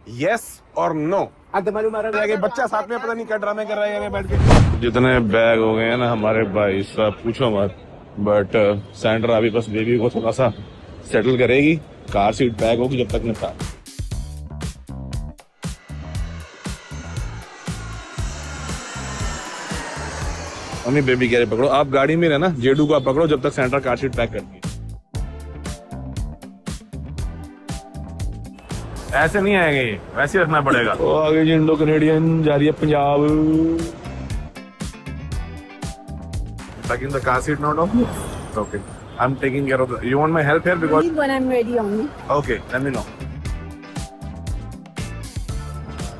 Yes or no. बच्चा साथ में पता नहीं क्या ड्रामे कर रहा है बैठ के। जितने बैग हो गए हैं ना हमारे भाई साहब पूछो मत। बट सैंड्रा अभी बस बेबी को थोड़ा सा सेटल करेगी। कार सीट बैग होगी जब तक निपटा। मम्मी बेबी कह रहे पकड़ो, आप गाड़ी में रहना, जेडू को आप पकड़ो जब तक सैंड्रा कार सीट पैक करती है। ऐसे नहीं आएंगे ये, वैसे रखना पड़ेगा। तो आगे जी इंडो कनेडियन जा रही है Punjab. Taking the car seat now, no? Okay. I'm taking care of the. You want my help here because? When I'm ready only. Okay, let me know.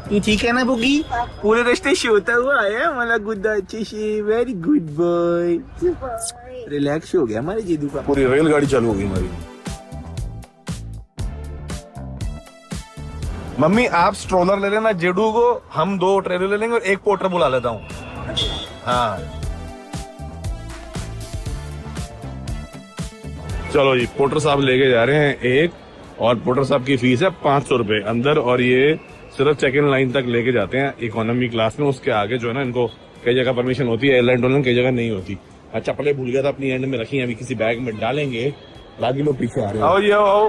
तू ठीक है ना बुगी? पूरे रास्ते सोता हुआ आया हमारा गुड्डा अच्छे से। Very good boy. रिलैक्स हो गया हमारे जीदू का। पूरी रेलगाड़ी चालू होगी हमारी। मम्मी आप स्ट्रोलर ले लेना जेडू को, हम 2 ट्रेलर ले लेंगे और 1 पोर्टर बुला लेता हूँ। हाँ चलो जी, पोर्टर साहब लेके जा रहे हैं 1 और पोर्टर साहब की फीस है 500 रुपए अंदर। और ये सिर्फ चेक इन लाइन तक लेके जाते हैं इकोनॉमी क्लास में। उसके आगे जो है ना इनको कई जगह परमिशन होती है, एयरलाइन टोलन कई जगह नहीं होती। चप्पलें भूल गया था अपनी एंड में रखी है, अभी किसी बैग में डालेंगे। लागी लोग पीछे आ रहे हैं। आओ ये आओ,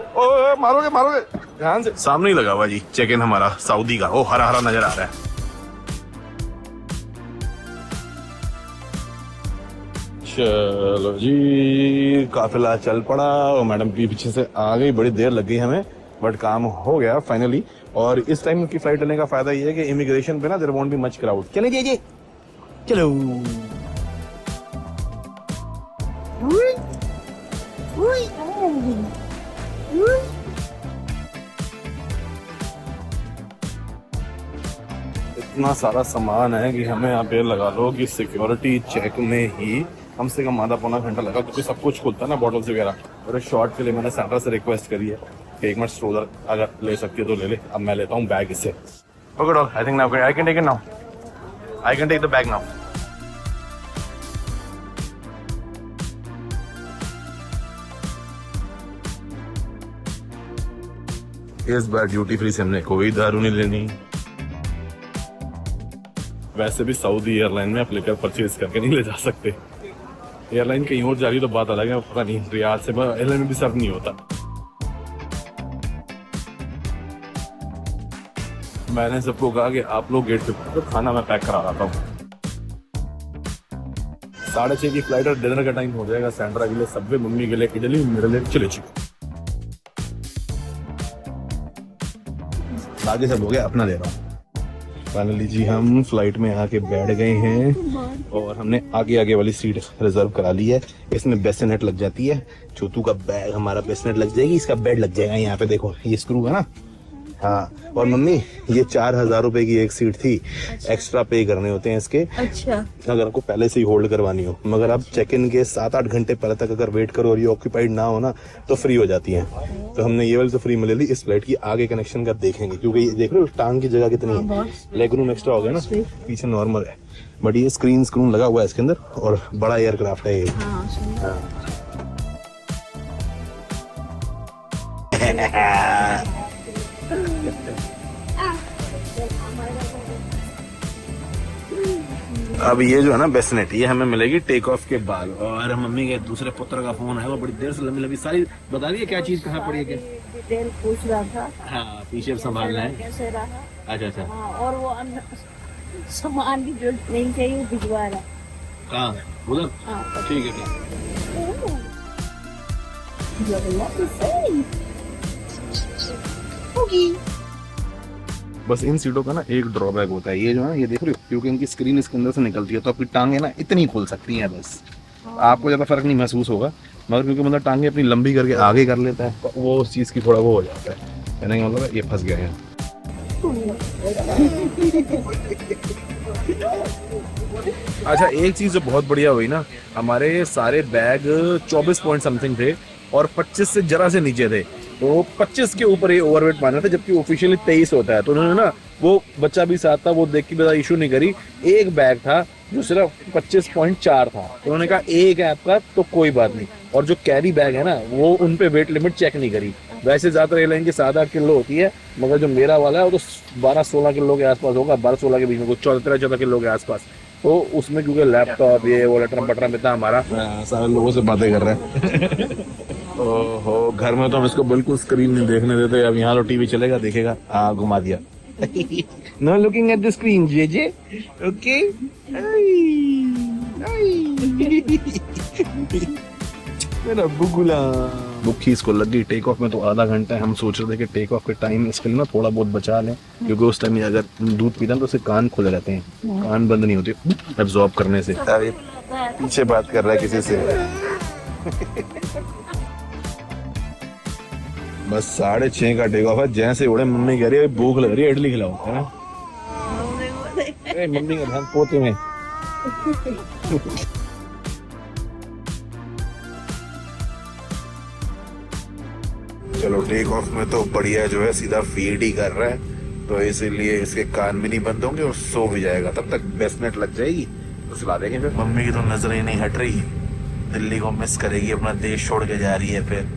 मारोगे मारोगे ध्यान से। सामने ही लगा हुआ जी चेक इन हमारा सऊदी का। ओ हरा हरा नजर आ रहा है। चलो जी काफिला चल पड़ा और मैडम भी पीछे से आ गई। बड़ी देर लग गई हमें बट काम हो गया फाइनली। और इस टाइम की फ्लाइट लेने का फायदा ये है कि इमिग्रेशन पे ना there won't be much crowd. चले जी चलो। इतना सारा सामान है कि हमें यहाँ पे लगा लो कि सिक्योरिटी चेक में ही कम से कम आधा पौना घंटा लगा, क्योंकि सब कुछ खुलता है ना बॉटल्स वगैरह। और शॉर्ट के लिए मैंने सैंड्रा से रिक्वेस्ट करी है कि 1 मिनट स्ट्रोलर अगर ले सकती है तो ले ले। अब मैं लेता हूँ बैग इससे। Okay doll, I think now I can take it now. I can take the bag now. इस बार ड्यूटी फ्री से हमने कोई दारू नहीं लेनी। वैसे भी सऊदी एयरलाइन में आप लेकर परचेज करके नहीं ले जा सकते। एयरलाइन कहीं और जा रही तो बात अलग है, पता नहीं रियाद से एयरलाइन में भी सर्व नहीं होता। मैंने सबको कहा कि आप लोग गेट पे तो खाना मैं पैक करा रहा हूँ। 6:30 की फ्लाइट और डिनर का टाइम हो जाएगा। सैंड्रा के लिए सब्वे, मम्मी के लिए इडली, मेरे लिए चिली चिकन। आगे सब हो गया, अपना दे रहा हूँ। फाइनली जी हम फ्लाइट में आके बैठ गए हैं और हमने आगे आगे वाली सीट रिजर्व करा ली है। इसमें बेसिनेट लग जाती है। छोटू का बैग हमारा बेसिनेट लग जाएगी, इसका बेड लग जाएगा। यहाँ पे देखो ये स्क्रू है ना। हाँ और मम्मी ये 4000 रुपए की एक सीट थी, एक्स्ट्रा पे करने होते हैं इसके। अच्छा। अगर आपको पहले से ही होल्ड करवानी हो, मगर आप चेक इन के 7-8 घंटे पहले तक अगर वेट करो और ये ऑक्यूपाइड ना हो ना तो फ्री हो जाती है। तो हमने ये वाली तो फ्री में ले ली। इस फ्लाइट की आगे कनेक्शन का देखेंगे, क्योंकि ये देख रहे हो टांग की जगह कितनी है। लेग रूम एक्स्ट्रा हो गया ना, पीछे नॉर्मल है बट ये स्क्रीन लगा हुआ है इसके अंदर और बड़ा एयरक्राफ्ट है ये। अब ये जो है ना बेसिनेट, ये हमें मिलेगी टेक ऑफ के बाद। और मम्मी के दूसरे पुत्र का फोन है, वो बड़ी देर से लंबी लंबी सारी बता रही है क्या चीज कहाँ पड़ी है। डिटेल पूछ रहा था। हाँ पीछे संभालना है। कैसे रहा? अच्छा। हाँ, और वो सामान भी जो नहीं चाहिए वो भिजवा रहा। कहाँ उधर? हाँ ठीक है। बस इन सीटों का ना एक ड्रॉबैक होता है, ये जो है ना ये देख रहे हो, क्योंकि इनकी स्क्रीन इसके अंदर से निकलती है तो आपकी टांगे ना इतनी खोल सकती हैं बस। आपको ज्यादा फर्क नहीं महसूस होगा, मगर क्योंकि मतलब टांगे अपनी लंबी करके आगे कर लेता है तो वो उस चीज की थोड़ा वो हो जाता है। कहने का मतलब ये फंस गया है। अच्छा एक चीज जो बहुत बढ़िया हुई ना, हमारे सारे बैग 24 पॉइंट समथिंग थे और 25 से जरा से नीचे थे। तो 25 के ऊपर ये ओवरवेट माना था, जबकि ऑफिशियली 23 होता है। तो उन्होंने ना वो बच्चा भी साथ था, वो देख के ज़्यादा इशू नहीं करी। एक बैग था जो सिर्फ 25.4 था, तो उन्होंने कहा एक है आपका तो कोई बात नहीं। और जो कैरी बैग है ना वो उन पे वेट लिमिट चेक नहीं करी, वैसे ज्यादातर एयरलाइन की 7-8 किलो होती है, मगर जो मेरा वाला है वो तो 12-16 किलो के आसपास होगा, 12-16 के बीच में, कुछ 14-14 किलो के आसपास। तो उसमें क्योंकि लैपटॉप ये वो लटरम पटरम इतना हमारा, सारे लोगों से बातें कर रहे हैं। ओहो, घर में तो हम इसको बिल्कुल स्क्रीन नहीं देखने देते, अब यहाँ तो टीवी चलेगा, देखेगा। हाँ, घुमा दिया। No looking at the screen जेजे, ओके। मेरा बुगुला बुक्की इसको लगी टेक ऑफ में तो आधा घंटा है। हम सोच रहे थे कि टेक ऑफ के टाइम इसके लिए ना थोड़ा बहुत बचा लें, क्योंकि उस टाइम अगर दूध पीता है तो उसके कान खुले रहते हैं, कान बंद नहीं होते एब्जॉर्ब करने से। अरे पीछे बात कर रहा है किसी से। बस 6:30 का टेक ऑफ है। जैसे उड़े मम्मी कह रही है भूख लग रही है, इडली खिलाओ, है ना? मम्मी का ध्यान पोते में। चलो टेक ऑफ में तो बढ़िया जो है सीधा फीड ही कर रहा है, तो इसीलिए इसके कान भी नहीं बंद होंगे और सो भी जाएगा। तब तक बेस्ट नेट लग जाएगी तो सुला देंगे फिर। मम्मी की तो नजर ही नहीं हट रही, दिल्ली को मिस करेगी, अपना देश छोड़ के जा रही है फिर।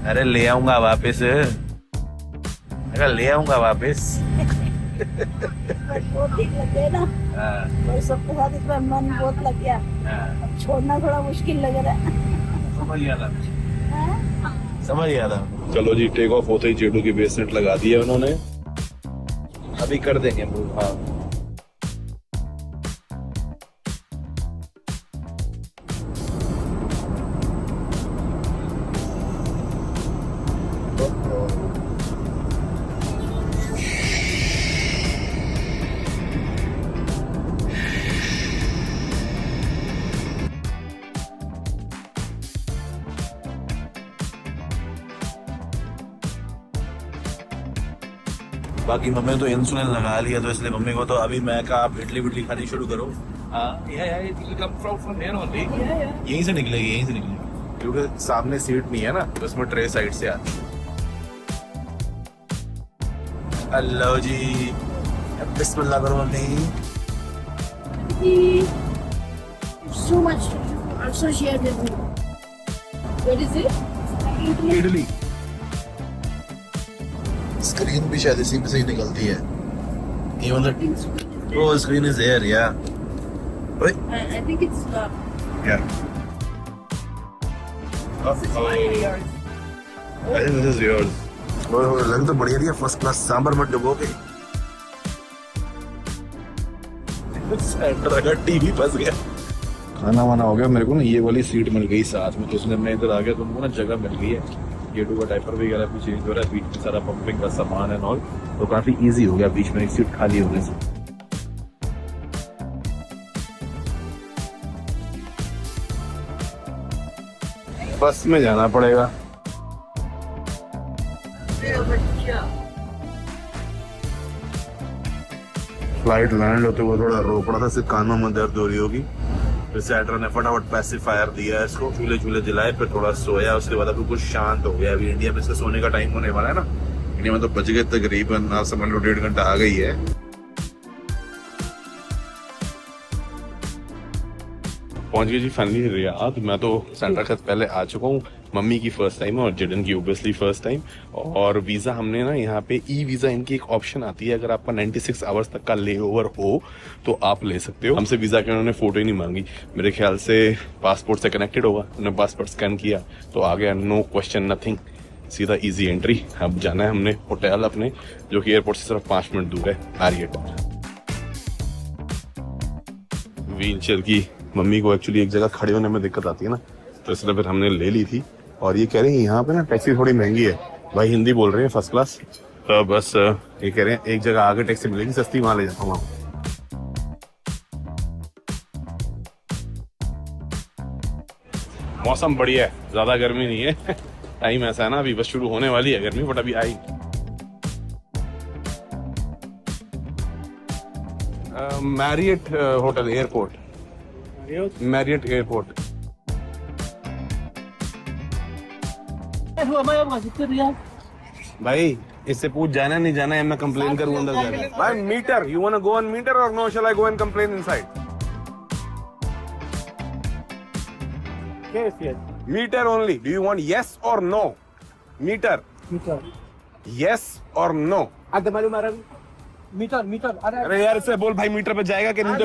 अरे ले आऊंगा वापस, अरे ले आऊंगा वापस। वो ठीक लगे ना, और सबके साथ इतना मन बहुत लग गया, अब छोड़ना थोड़ा मुश्किल लग रहा है। समझ गया था। चलो जी, टेक ऑफ होते ही जेडू की बेसमेंट लगा दी है उन्होंने, अभी कर देंगे मूव। हाँ, बाकी मम्मी तो इंसुलिन लगा लिया, तो इसलिए मम्मी को तो अभी मैं कहा आप इडली विडली खानी शुरू करो। यहीं से निकलेगी, यहीं से निकलेगी, क्योंकि सामने सीट नहीं है ना, तो इसमें ट्रे साइड से आती। हेलो जी, बिस्मिल्लाह करो mummy. So much also shared with me. What is it? Idli. Screen भी शायद इसी में से ही निकलती है। ये मतलब वो स्क्रीन इज देयर, या I think it's या I think this is yours. और लग तो बढ़िया दिया, फर्स्ट क्लास। सांभर मत डुबोगे। सेंटर अगर टीवी फंस गया। खाना वाना हो गया, मेरे को ना ये वाली सीट मिल गई साथ में, तो इसलिए मैं इधर आ गया, तो उनको ना जगह मिल गई है। गेटू का डायपर वगैरह भी चेंज हो रहा है, बीच में सारा पंपिंग का सामान है और तो काफी इजी हो गया बीच में एक सीट खाली होने से। बस में जाना पड़ेगा। फ्लाइट लैंड होते हुए थोड़ा रो पड़ा था, सिर्फ कानों में दर्द हो रही होगी। फिर सेटर ने फटाफट पैसिफायर दिया इसको, झूले झूले दिलाए, फिर थोड़ा सोया, उसके बाद बिल्कुल शांत हो गया। अभी इंडिया में इसका सोने का टाइम होने वाला है ना, इंडिया में तो बज गए तकरीबन, आप समझ लो 1.5 घंटा आ गई है। पहुंच गए जी फाइनली रियाद। मैं तो सेंटर खत पहले आ चुका हूँ, मम्मी की फर्स्ट टाइम है और जिडन की ओबियसली फर्स्ट टाइम। और वीजा हमने ना यहाँ पे ई वीजा, इनकी एक ऑप्शन आती है, अगर आपका 96 आवर्स तक का ले ओवर हो तो आप ले सकते हो। हमसे वीजा के उन्होंने फोटो ही नहीं मांगी, मेरे ख्याल से पासपोर्ट से कनेक्टेड होगा, उन्होंने पासपोर्ट स्कैन किया तो आ गया, नो क्वेश्चन नथिंग, सीधा इजी एंट्री। अब जाना है हमने होटल अपने, जो कि एयरपोर्ट से सिर्फ 5 मिनट दूर है, मैरियट। व्हीलचेयर की मम्मी को एक्चुअली एक जगह खड़े होने में दिक्कत आती है ना, तो इसलिए फिर हमने ले ली थी। और ये कह रहे हैं यहाँ पे ना टैक्सी थोड़ी महंगी है, भाई हिंदी बोल रहे हैं फर्स्ट क्लास, तो बस ये कह रहे हैं एक जगह आगे टैक्सी मिलेगी सस्ती, वहां ले जाता हूँ। मौसम बढ़िया है, ज्यादा गर्मी नहीं है। टाइम ऐसा है ना, अभी बस शुरू होने वाली है गर्मी, बट अभी आई। Marriott hotel airport, Marriott airport. भाई इससे पूछ जाना नहीं जाना है, मैं कंप्लेन करूँ अंदर जाकर। भाई meter, you want to go on meter or no, shall I go and complain inside? Meter only, do you want yes or no? Meter, yes or no? अरे यार इससे बोल भाई मीटर पे जाएगा कि नहीं तो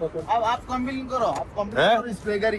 अब आप कंप्लेन करो आप कंप्लेन हैं? करो इस पे गाड़ी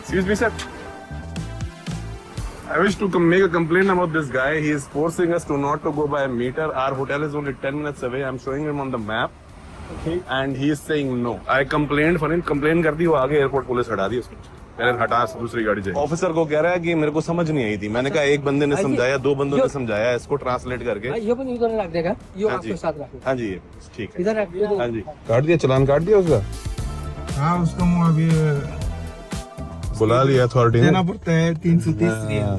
Excuse me, sir. I wish to make a complaint about this guy. He is forcing us to not to go by a meter. Our hotel is only 10 minutes away. I'm showing him on the map. Okay. And he is saying no. I complained for him. Complain कर दी, वो आगे airport police हटा दी उसको। पहले हटा, दूसरी गाड़ी जाए। ऑफिसर को कह रहा है कि मेरे को समझ नहीं आई थी। मैंने कहा एक बंदे ने समझाया, दो बंदों ने समझाया, इसको ट्रांसलेट करके। ये पण इधर रख देगा ये हाँ आपके जी। साथ रख हाँ जी, ठीक है। इधर रख दे हाँ जी, काट दिया, चालान काट दिया उसका। हाँ उसको मुँह अभी बुला लिया अथॉरिटी ने। देना पड़ता है 330 रियाल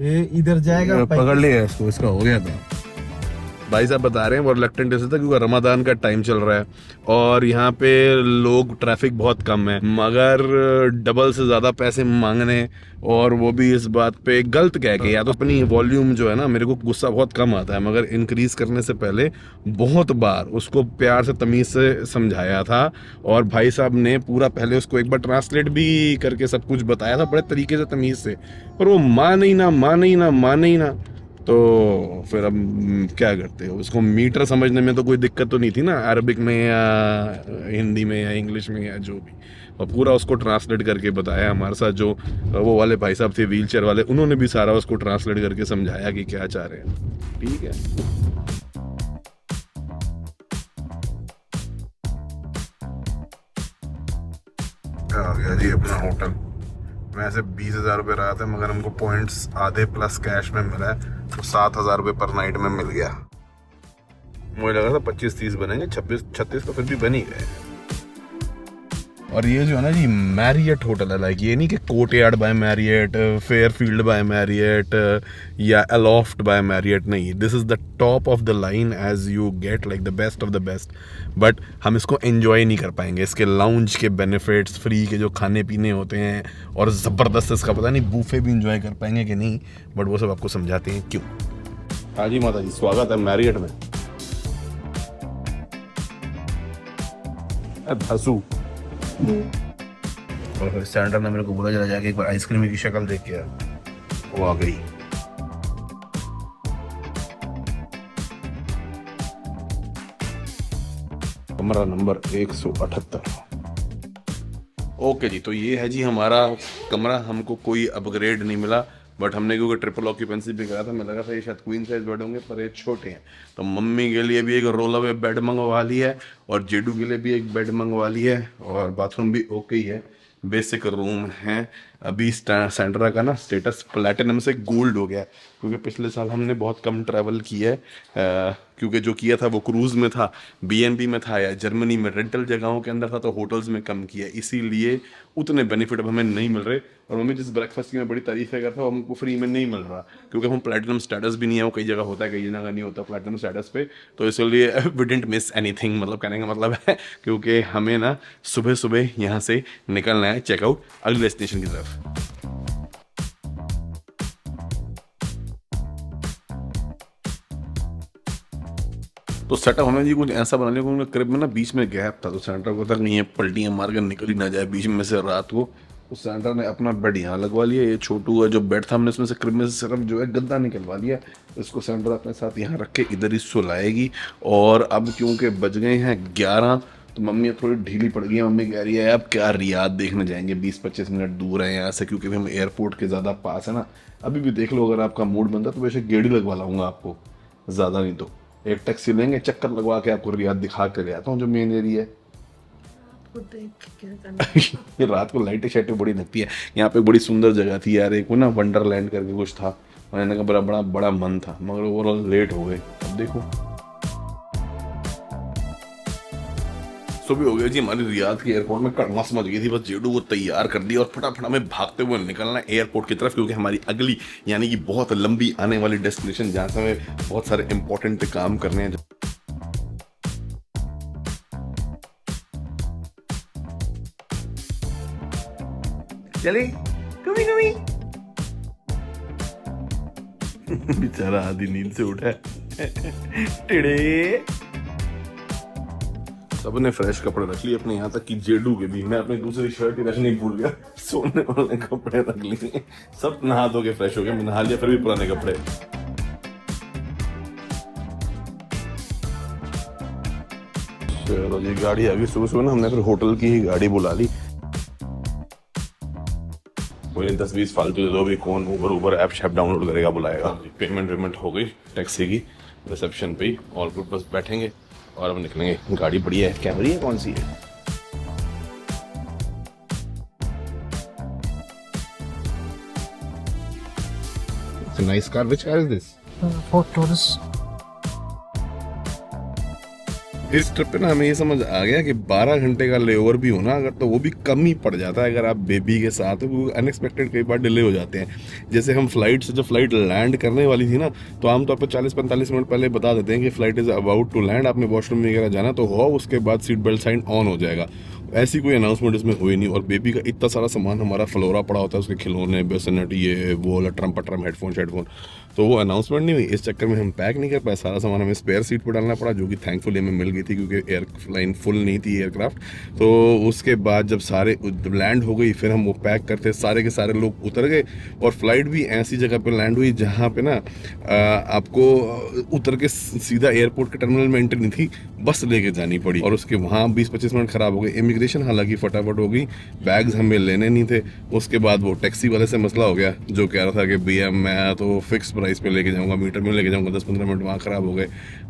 ये इधर जाएगा पकड़ लिया इसको, इसका हो गया था। भाई साहब बता रहे हैं वो रिलक्टेंट इसलिए था क्योंकि रमजान का टाइम चल रहा है और यहाँ पे लोग, ट्रैफिक बहुत कम है, मगर डबल से ज्यादा पैसे मांगने और वो भी इस बात पे गलत कह के। या तो अपनी वॉल्यूम जो है ना, मेरे को गुस्सा बहुत कम आता है, मगर इंक्रीज करने से पहले बहुत बार उसको प्यार से तमीज से समझाया था और भाई साहब ने पूरा पहले उसको एक बार ट्रांसलेट भी करके सब कुछ बताया था बड़े तरीके से, तमीज से, पर वो माने ही ना। तो फिर अब क्या करते हो, उसको मीटर समझने में तो कोई दिक्कत तो नहीं थी ना, अरबिक में या हिंदी में या इंग्लिश में या जो भी, और पूरा उसको ट्रांसलेट करके बताया। हमारे साथ जो वो वाले भाई साहब थे व्हीलचेयर वाले, उन्होंने भी सारा उसको ट्रांसलेट करके समझाया कि क्या चाह रहे हैं। ठीक है, आ गया जी अपना होटल। वैसे 20,000 रुपये रहा था, मगर हमको पॉइंट्स आधे प्लस कैश में मिला है, तो 7,000 रुपये पर नाइट में मिल गया। मुझे लगा था 25-30 बनेंगे, 26-36 तो फिर भी बन ही गए। और ये जो है ना जी, मैरियट होटल है, लाइक ये नहीं कि Courtyard by Marriott, Fairfield by Marriott या अलोफ्ट बाय मैरियट, नहीं, this is the top of the line as you get, like the best of the best. But हम इसको एंजॉय नहीं कर पाएंगे, इसके लाउंज के बेनिफिट्स, फ्री के जो खाने पीने होते हैं और ज़बरदस्त इसका पता नहीं बूफे भी एंजॉय कर पाएंगे कि नहीं, बट वो सब आपको समझाते हैं क्यों। हाँ जी माता जी, स्वागत है मैरियट में। धसू और फिर सैंडर ने मेरे को बोला, जरा जाके एक बार आइसक्रीम की शक्ल देख के, वो आ गई। कमरा नंबर 178। ओके जी, तो ये है जी हमारा कमरा। हमको कोई अपग्रेड नहीं मिला, बट हमने क्योंकि ट्रिपल ऑक्यूपेंसी भी करा था, मैं लगा था ये शायद क्वीन साइज बेड होंगे, पर ये छोटे हैं। तो मम्मी के लिए भी एक रोल अवे बेड मंगवा ली है और जेडू के लिए भी एक बेड मंगवा ली है, और बाथरूम भी ओके ही है, बेसिक रूम है। अभी सैंड्रा का ना स्टेटस प्लैटिनम से गोल्ड हो गया है, क्योंकि पिछले साल हमने बहुत कम ट्रैवल किया है, क्योंकि जो किया था वो क्रूज़ में था, बीएनबी में था या जर्मनी में रेंटल जगहों के अंदर था, तो होटल्स में कम किया, इसीलिए उतने बेनिफिट अब हमें नहीं मिल रहे। और मम्मी जिस ब्रेकफास्ट की मैं बड़ी तारीफ़ें करता हूँ, हमको फ्री में नहीं मिल रहा, क्योंकि हम प्लैटिनम स्टेटस भी नहीं है, वो कई जगह होता है, कई जगह नहीं होता प्लैटिनम स्टेटस पे, तो इसलिए वी डिडंट मिस एनीथिंग, मतलब कहने का मतलब है, क्योंकि हमें ना सुबह सुबह यहाँ से निकलना है चेकआउट अगले डेस्टिनेशन की तरफ। तो सेटअप हमें जी कुछ ऐसा बना लिया, क्योंकि क्रिब में ना बीच में गैप था, तो सेंटर को तक नहीं है पलटियाँ मार कर निकल ही ना जाए बीच में से रात को। तो सेंटर ने अपना बेड यहाँ लगवा लिया, ये छोटू है जो बेड था, हमने इसमें से क्रिब में से सिर्फ जो है गद्दा निकलवा लिया, इसको सेंटर अपने साथ यहाँ रख के इधर ही सुलाएगी। और अब क्योंकि बज गए हैं 11, तो मम्मी थोड़ी ढीली पड़ गई है। मम्मी कह रही है अब क्या रियाद देखने जाएंगे, 20-25 मिनट दूर है यहाँ से, क्योंकि हम एयरपोर्ट के ज़्यादा पास है ना। अभी भी देख लो, अगर आपका मूड बनता तो वैसे गेड़ी लगवा लाऊंगा आपको, ज़्यादा नहीं तो एक टैक्सी लेंगे, चक्कर लगवा के आपको रियाद दिखा के ले आता हूँ, जो मेन एरिया है। ये रात को लाइटें शाइटें बड़ी लगती है। यहाँ पे बड़ी सुंदर जगह थी यार, एक वो ना वंडरलैंड करके कुछ था, मैंने कहा बड़ा बड़ा बड़ा मन था, मगर ओवरऑल लेट हो गए। अब देखो सुबह हो गया जी हमारी रियाद के एयरपोर्ट में कड़वा समझ गई थी, बस जेडू वो तैयार कर दिया और फटाफट हमें भागते हुए निकलना है एयरपोर्ट की तरफ, क्योंकि हमारी अगली यानी कि बहुत लंबी आने वाली डेस्टिनेशन जहाँ से हमें बहुत सारे इंपॉर्टेंट काम करने हैं। चले कभी कभी बेचारा आधी नींद से उठा है। टिड़े सबने फ्रेश कपड़े रख लिए अपने, यहाँ तक कि जेडू के भी। मैं अपनी दूसरी शर्ट ही रखनी भूल गया, सोने वाले कपड़े रख लिए। सब नहा धो के फ्रेश हो गए, मैं नहा लिया फिर भी पुराने कपड़े। चलो जी गाड़ी आ गई। सुबह सुबह ना हमने फिर होटल की ही गाड़ी बुला ली। कोई 10-20 फालतू दे दो भी, कौन ऊबर ऐप शैप डाउनलोड करेगा बुलाएगा। पेमेंट वेमेंट हो गई टैक्सी की रिसेप्शन पे ही, ऑल गुड। बस बैठेंगे और अब निकलेंगे। गाड़ी बढ़िया है, क्या बढ़िया कौन सी है? It's a nice car. Which car is this? Ford Taurus. इस ट्रिप पे ना हमें ये समझ आ गया कि 12 घंटे का लेओवर भी होना अगर तो वो भी कम ही पड़ जाता है अगर आप बेबी के साथ हो। अनएक्सपेक्टेड कई बार डिले हो जाते हैं। जैसे हम फ्लाइट से जब फ्लाइट लैंड करने वाली थी ना, तो आमतौर पर 40-45 मिनट पहले बता देते हैं कि flight is about to land, आपने वॉशरूम वगैरह जाना तो हो, उसके बाद सीट बेल्ट साइन ऑन हो जाएगा। ऐसी कोई अनाउंसमेंट इसमें हुई नहीं। और बेबी का इतना सारा सामान हमारा फ्लोरा पड़ा होता है, उसके खिलौने, बेसनट, ये वो लटरम पटरम, हेडफोन, तो वो अनाउंसमेंट नहीं हुई। इस चक्कर में हम पैक नहीं कर पाए। सारा सामान हमें स्पेयर सीट पर डालना पड़ा, जो कि थैंकफुली हमें मिल गई थी क्योंकि एयरलाइन फुल नहीं थी एयरक्राफ्ट। तो उसके बाद जब सारे लैंड हो गई, फिर हम वो पैक करते, सारे के सारे लोग उतर गए। और फ्लाइट भी ऐसी जगह पर लैंड हुई जहाँ पे ना आपको उतर के सीधा एयरपोर्ट के टर्मिनल में एंट्री नहीं थी, बस लेके जानी पड़ी। और उसके वहाँ 20-25 मिनट खराब हो गए। इमिग्रेशन हालांकि फटाफट हो गई, बैग्स हमें लेने नहीं थे। उसके बाद वो टैक्सी वाले से मसला हो गया, जो कह रहा था कि भैया मैं तो फिक्स प्राइस पे लेके जाऊंगा, मीटर में लेके जाऊंगा। 10-15 मिनट वहाँ खराब हो गए।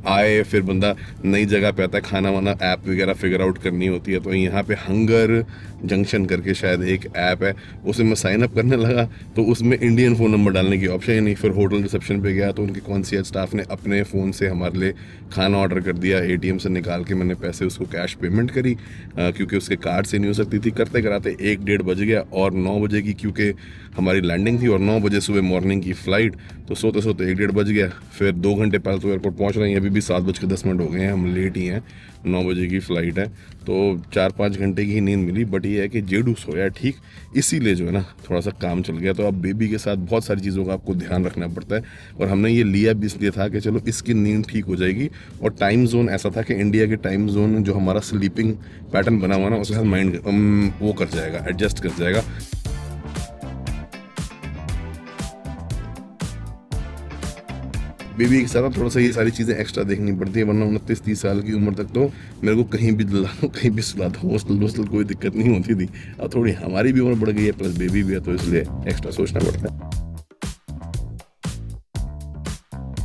आए फिर बंदा नई जगह पे आता है, खाना वाना ऐप वगैरह फिगर आउट करनी होती है। तो यहाँ पे हंगर जंक्शन करके शायद एक ऐप है, उसे मैं साइन अप करने लगा तो उसमें इंडियन फ़ोन नंबर डालने की ऑप्शन ही नहीं। फिर होटल रिसेप्शन पे गया तो उनके कॉन्सियर्ज स्टाफ ने अपने फ़ोन से हमारे लिए खाना ऑर्डर कर दिया। ATM से निकाल के मैंने पैसे उसको कैश पेमेंट करी, क्योंकि उसके कार्ड से नहीं हो सकती थी। करते कराते 1-1:30 बज गया और 9 बजे की क्योंकि हमारी लैंडिंग थी और 9 बजे सुबह मॉर्निंग की फ़्लाइट, तो सोते सोते 1-1:30 बज गया। फिर 2 घंटे पहले तो एयरपोर्ट पहुंच रहे हैं, अभी भी 7:10 हो गए हैं, हम लेट ही हैं। 9 बजे की फ़्लाइट है तो 4-5 घंटे की ही नींद मिली। बट ये है कि जेडू सोया ठीक, इसीलिए जो है ना थोड़ा सा काम चल गया। तो अब बेबी के साथ बहुत सारी चीज़ों का आपको ध्यान रखना पड़ता है। और हमने ये लिया भी इसलिए था कि चलो इसकी नींद ठीक हो जाएगी। और टाइम जोन ऐसा था कि इंडिया के टाइम जोन जो हमारा स्लीपिंग पैटर्न बना हुआ ना, उसके साथ माइंड वो कर जाएगा, एडजस्ट कर जाएगा। बेबी के साथ थोड़ा सा ये सारी चीज़ें एक्स्ट्रा देखनी पड़ती है, वरना 29-30 साल की उम्र तक तो मेरे को कहीं भी कहीं भी सुला दो, हॉस्टल कोई दिक्कत नहीं होती थी। अब थोड़ी हमारी भी उम्र बढ़ गई है, प्लस बेबी भी है, तो इसलिए एक्स्ट्रा सोचना पड़ता है।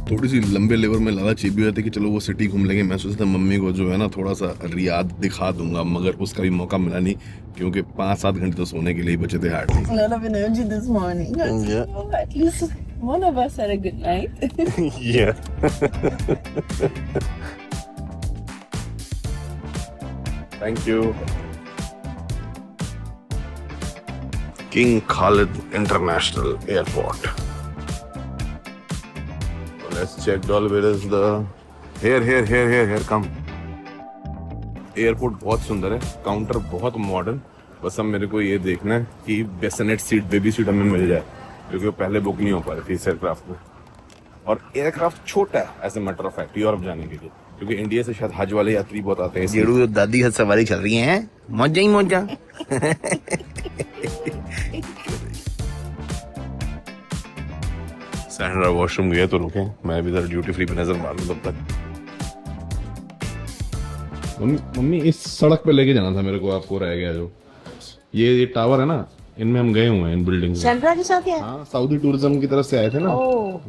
थोड़ी सी लंबे लेवल में लालच ये भी होती है कि चलो वो सिटी घूम लेंगे। मैं सोचा था मम्मी को जो है ना थोड़ा सा रियाद दिखा दूंगा, मगर उसका भी मौका मिला नहीं क्योंकि 5-7 घंटे तो सोने के लिए बचे थे hard. A lot of energy this morning. Yeah. Well, at least one of us had a good night. Yeah. Thank you. King Khalid International Airport. Let's check doll, where is the here come. Airport बहुत सुंदर है, counter बहुत modern. बस अब मेरे को ये देखना है कि बेसनेट सीट, बेबी सीट हमें मिल जाए, क्योंकि वो पहले बुक नहीं हो पा रही थी इस एयरक्राफ्ट में। और एयरक्राफ्ट छोटा है as a matter of fact Europe जाने के लिए, क्योंकि इंडिया से शायद हज वाले यात्री बहुत आते हैं। जेडू दादी हद सवारी चल रही है, मौजा ही मौजा। सैंड्रा वॉशरूम गए तो रुके, मैं भी इधर ड्यूटी फ्री पे नजर मार लूं तब तक। मम्मी इस सड़क पे लेके जाना था मेरे को, आपको रह गया जो ये टावर है ना, इनमें हम गए हुए हैं इन बिल्डिंग में। सैंड्रा के साथ क्या? हाँ, सऊदी टूरिज्म की तरफ से आए थे ना। ओह